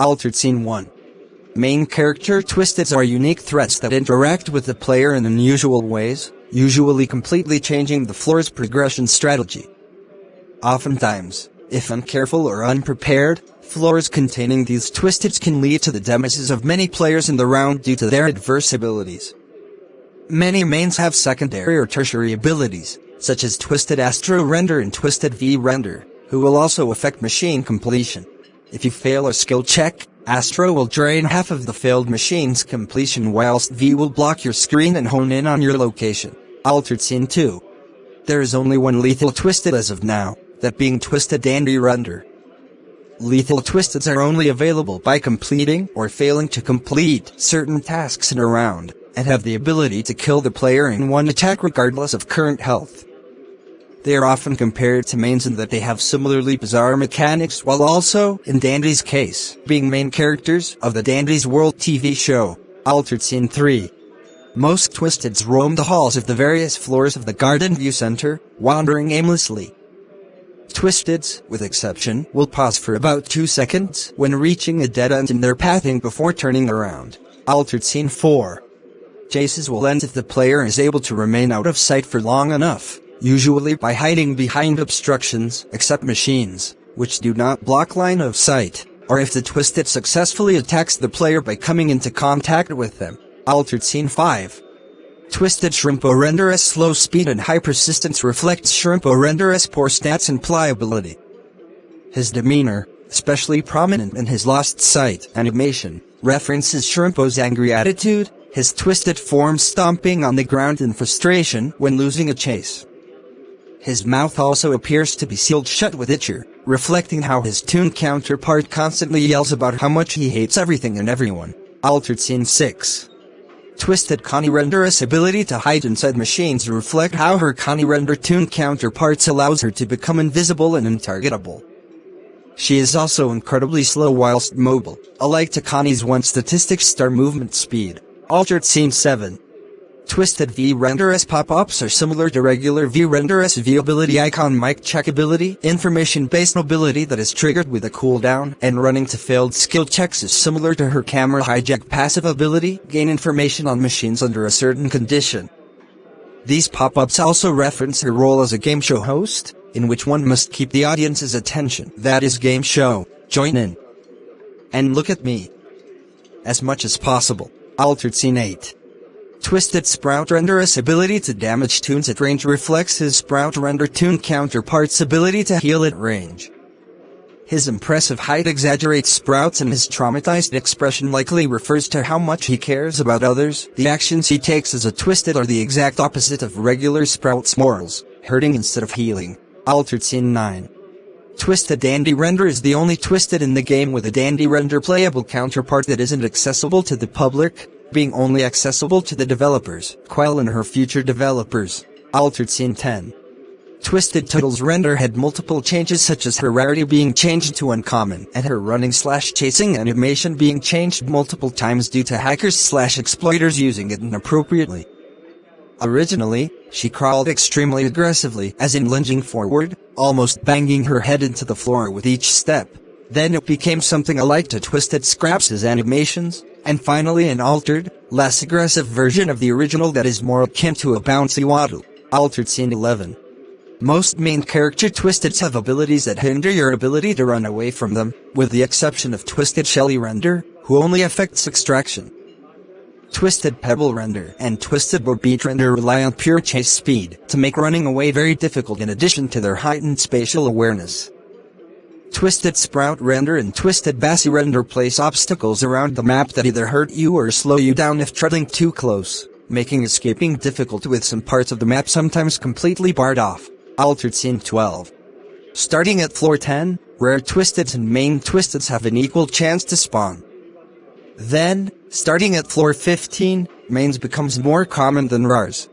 Altered Scene 1. Main character Twisteds are unique threats that interact with the player in unusual ways, usually completely changing the floor's progression strategy. Oftentimes, if uncareful or unprepared, floors containing these Twisteds can lead to the demise of many players in the round due to their adverse abilities. Many mains have secondary or tertiary abilities, such as Twisted Astro Render and Twisted V Render, who will also affect machine completion. If you fail a skill check, Astro will drain half of the failed machine's completion whilst V will block your screen and hone in on your location. Altered Scene 2. There is only one lethal Twisted as of now, that being Twisted Dandy Render. Lethal Twisteds are only available by completing or failing to complete certain tasks in a round, and have the ability to kill the player in one attack regardless of current health. They are often compared to mains in that they have similarly bizarre mechanics while also, in Dandy's case, being main characters of the Dandy's World TV show. Altered Scene 3. Most Twisteds roam the halls of the various floors of the Garden View Center, wandering aimlessly. Twisteds, with exception, will pause for about 2 seconds when reaching a dead end in their pathing before turning around. Altered Scene 4. Chases will end if the player is able to remain out of sight for long enough, usually by hiding behind obstructions, except machines, which do not block line of sight, or if the Twisted successfully attacks the player by coming into contact with them. Altered Scene 5. Twisted Shrimpo Render's slow speed and high persistence reflects Shrimpo Render's poor stats and pliability. His demeanor, especially prominent in his lost sight animation, references Shrimpo's angry attitude, his twisted form stomping on the ground in frustration when losing a chase. His mouth also appears to be sealed shut with Itcher, reflecting how his toon counterpart constantly yells about how much he hates everything and everyone. Altered Scene 6. Twisted Connie Render's ability to hide inside machines reflect how her Connie Render toon counterparts allows her to become invisible and untargetable. She is also incredibly slow whilst mobile, alike to Connie's one statistic star movement speed. Altered Scene 7. Twisted V Render's pop-ups are similar to regular V Render's V ability icon mic check ability, information-based mobility that is triggered with a cooldown, and running to failed skill checks is similar to her camera hijack passive ability, gain information on machines under a certain condition. These pop-ups also reference her role as a game show host, in which one must keep the audience's attention. That is game show, join in. And look at me. As much as possible. Altered Scene 8. Twisted Sprout Render's ability to damage toons at range reflects his Sprout Render toon counterpart's ability to heal at range. His impressive height exaggerates Sprout's and his traumatized expression likely refers to how much he cares about others. The actions he takes as a Twisted are the exact opposite of regular Sprout's morals, hurting instead of healing. Altered Scene 9. Twisted Dandy Render is the only Twisted in the game with a Dandy Render playable counterpart that isn't accessible to the public, being only accessible to the developers, Quell and her future developers. Altered Scene 10. Twisted Toodle's render had multiple changes such as her rarity being changed to uncommon and her running/chasing animation being changed multiple times due to hackers/exploiters using it inappropriately. Originally, she crawled extremely aggressively, as in lunging forward, almost banging her head into the floor with each step. Then it became something alike to Twisted Scraps' animations, and finally an altered, less aggressive version of the original that is more akin to a bouncy waddle. Altered Scene 11. Most main character Twisteds have abilities that hinder your ability to run away from them, with the exception of Twisted Shelly Render, who only affects extraction. Twisted Pebble Render and Twisted Beat Render rely on pure chase speed to make running away very difficult in addition to their heightened spatial awareness. Twisted Sprout Render and Twisted Bassy Render place obstacles around the map that either hurt you or slow you down if treading too close, making escaping difficult with some parts of the map sometimes completely barred off. Altered Scene 12. Starting at floor 10, rare Twisteds and main Twisteds have an equal chance to spawn. Then, starting at floor 15, mains becomes more common than rares.